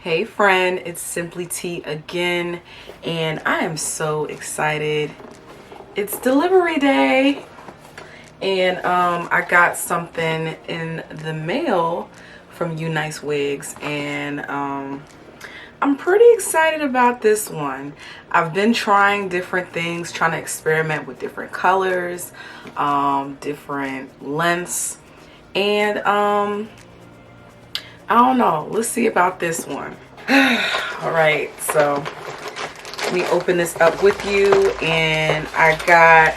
Hey friend, it's Simply T again, and I am so excited. It's delivery day, and I got something in the mail from Unice Wigs, and I'm pretty excited about this one. I've been trying different things, trying to experiment with different colors, different lengths, and I don't know. Let's see about this one. All right, so let me open this up with you, and I got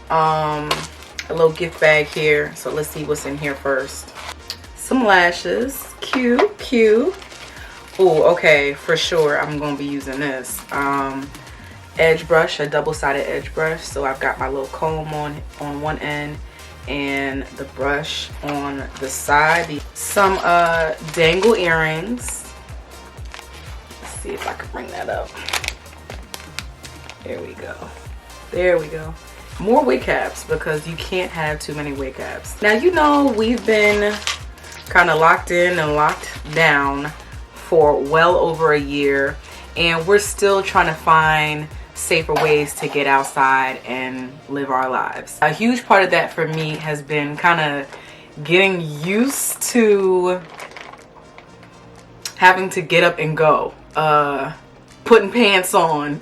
a little gift bag here. So let's see what's in here first. Some lashes, cute. Oh, okay, for sure I'm gonna be using this edge brush, a double-sided edge brush. So I've got my little comb on one end and the brush on the side. Some dangle earrings. Let's see if I can bring that up. There we go. More wig caps, because you can't have too many wig caps. Now, you know, we've been kind of locked in and locked down for well over a year, and we're still trying to find safer ways to get outside and live our lives. A huge part of that for me has been kind of getting used to having to get up and go, putting pants on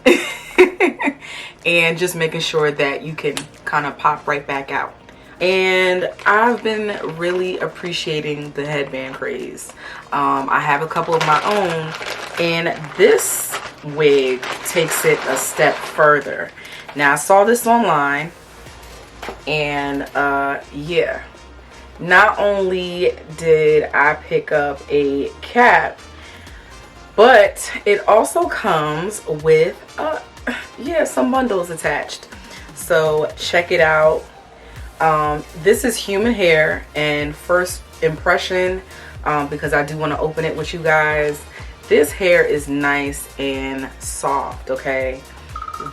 and just making sure that you can kind of pop right back out. And I've been really appreciating the headband craze. I have a couple of my own, and this wig takes it a step further. Now, I saw this online, and yeah, not only did I pick up a cap, but it also comes with some bundles attached. So check it out. This is human hair, and first impression, because I do want to open it with you guys, this hair is nice and soft. Okay,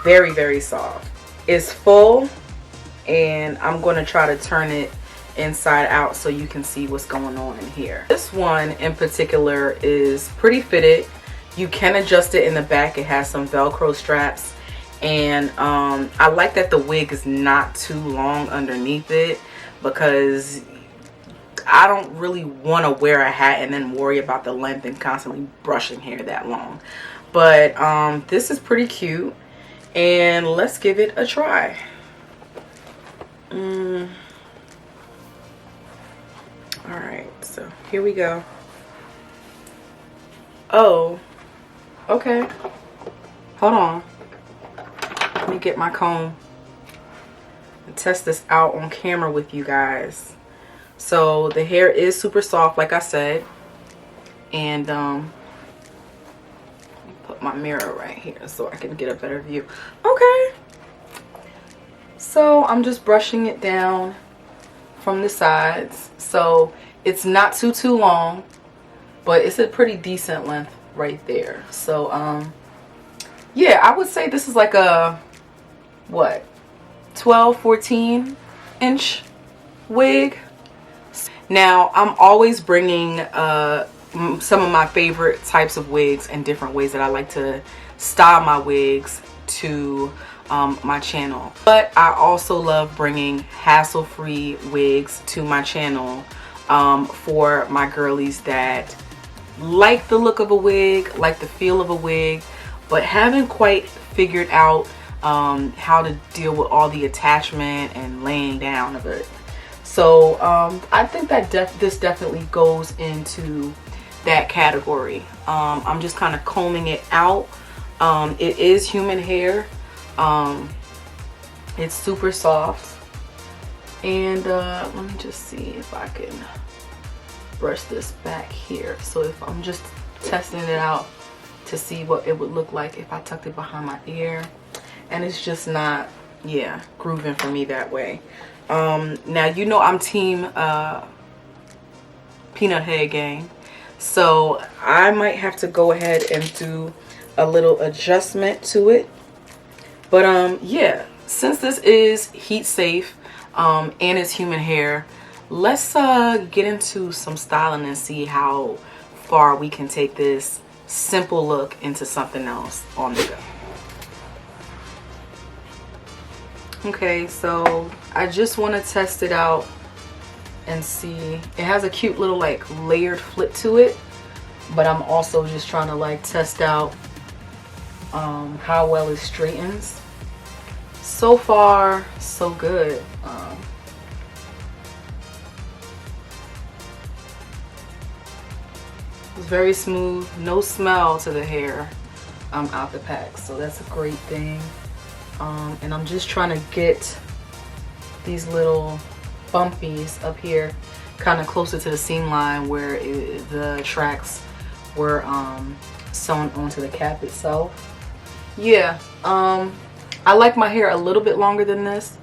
very soft. It's full, and I'm going to try to turn it inside out so you can see what's going on in here. This one in particular is pretty fitted. You can adjust it in the back. It has some Velcro straps, and I like that the wig is not too long underneath it, because I don't really want to wear a hat and then worry about the length and constantly brushing hair that long. But this is pretty cute, and let's give it a try. Alright, so here we go. Oh, okay. Hold on. Let me get my comb and test this out on camera with you guys. So the hair is super soft, like I said, and put my mirror right here so I can get a better view. Okay, so I'm just brushing it down from the sides, so it's not too long, but it's a pretty decent length right there. So yeah, I would say this is like a what, 12-14 inch wig. Now, I'm always bringing some of my favorite types of wigs and different ways that I like to style my wigs to my channel. But I also love bringing hassle-free wigs to my channel for my girlies that like the look of a wig, like the feel of a wig, but haven't quite figured out how to deal with all the attachment and laying down of it. So I think that this definitely goes into that category. I'm just kind of combing it out. It is human hair. It's super soft. And let me just see if I can brush this back here. So if I'm just testing it out to see what it would look like if I tucked it behind my ear. And it's just not, yeah, grooving for me that way. Now, you know, I'm team peanut head gang, so I might have to go ahead and do a little adjustment to it. But yeah, since this is heat safe and it's human hair, let's get into some styling and see how far we can take this simple look into something else on the go. Okay, so I just want to test it out and see. It has a cute little like layered flip to it, but I'm also just trying to like test out how well it straightens. So far so good. It's very smooth, no smell to the hair out the pack, so that's a great thing. And I'm just trying to get these little bumpies up here kind of closer to the seam line where the tracks were sewn onto the cap itself. Yeah, I like my hair a little bit longer than this,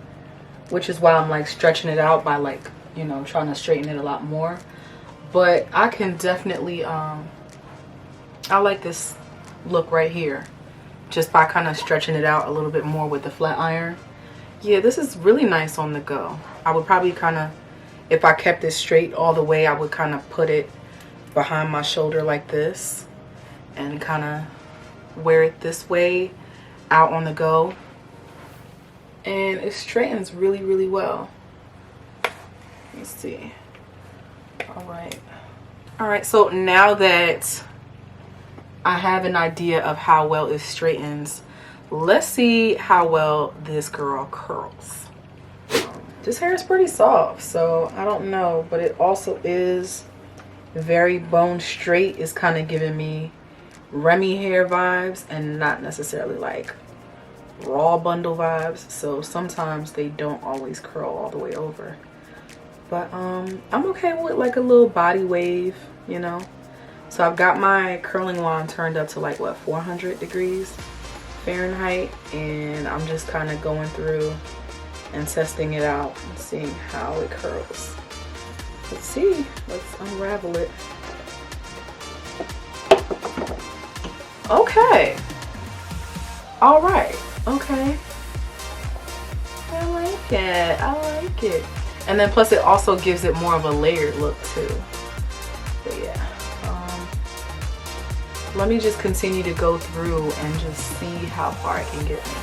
which is why I'm like stretching it out by like, you know, trying to straighten it a lot more. But I can definitely I like this look right here, just by kind of stretching it out a little bit more with the flat iron. Yeah, this is really nice on the go. I would probably kind of, if I kept it straight all the way, I would kind of put it behind my shoulder like this and kind of wear it this way out on the go. And it straightens really, really well. Let's see. All right, so now that I have an idea of how well it straightens, let's see how well this girl curls. This hair is pretty soft, so I don't know, but it also is very bone straight. It's kind of giving me Remy hair vibes and not necessarily like raw bundle vibes. So sometimes they don't always curl all the way over. But I'm okay with like a little body wave, you know. So I've got my curling wand turned up to like what, 400 degrees Fahrenheit, and I'm just kind of going through and testing it out and seeing how it curls. Let's see, let's unravel it. Okay, all right, okay, I like it, I like it. And then plus it also gives it more of a layered look too. But yeah, let me just continue to go through and just see how far it can get me.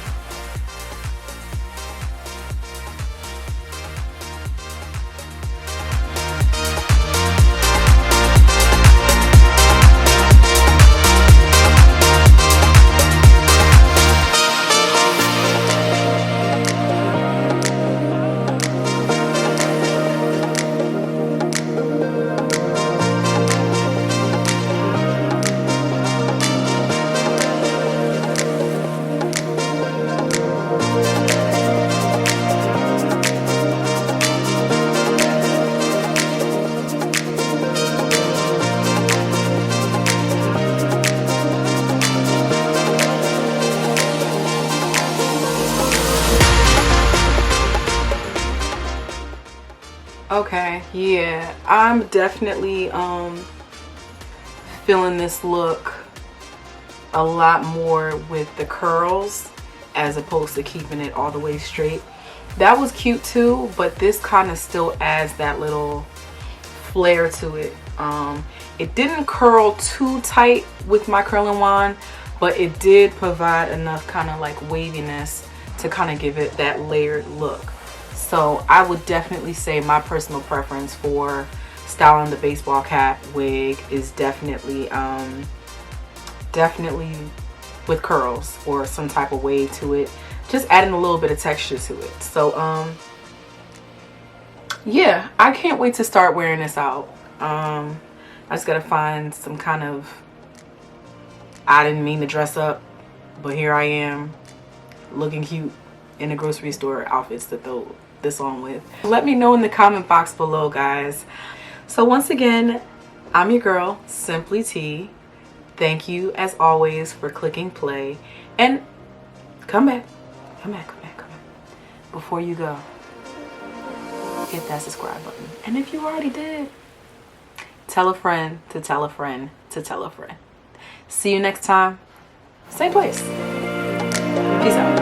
Okay, yeah, I'm definitely feeling this look a lot more with the curls as opposed to keeping it all the way straight. That was cute too, but this kind of still adds that little flair to it. It didn't curl too tight with my curling wand, but it did provide enough kind of like waviness to kind of give it that layered look. So I would definitely say my personal preference for styling the baseball cap wig is definitely definitely with curls or some type of wave to it, just adding a little bit of texture to it. So yeah, I can't wait to start wearing this out. I just gotta find some kind of, I didn't mean to dress up, but here I am looking cute in the grocery store outfits to throw this on with. Let me know in the comment box below, guys. So once again, I'm your girl, Simply T. Thank you as always for clicking play, and come back. Before you go, hit that subscribe button. And if you already did, tell a friend to tell a friend to tell a friend. See you next time. Same place. Peace out.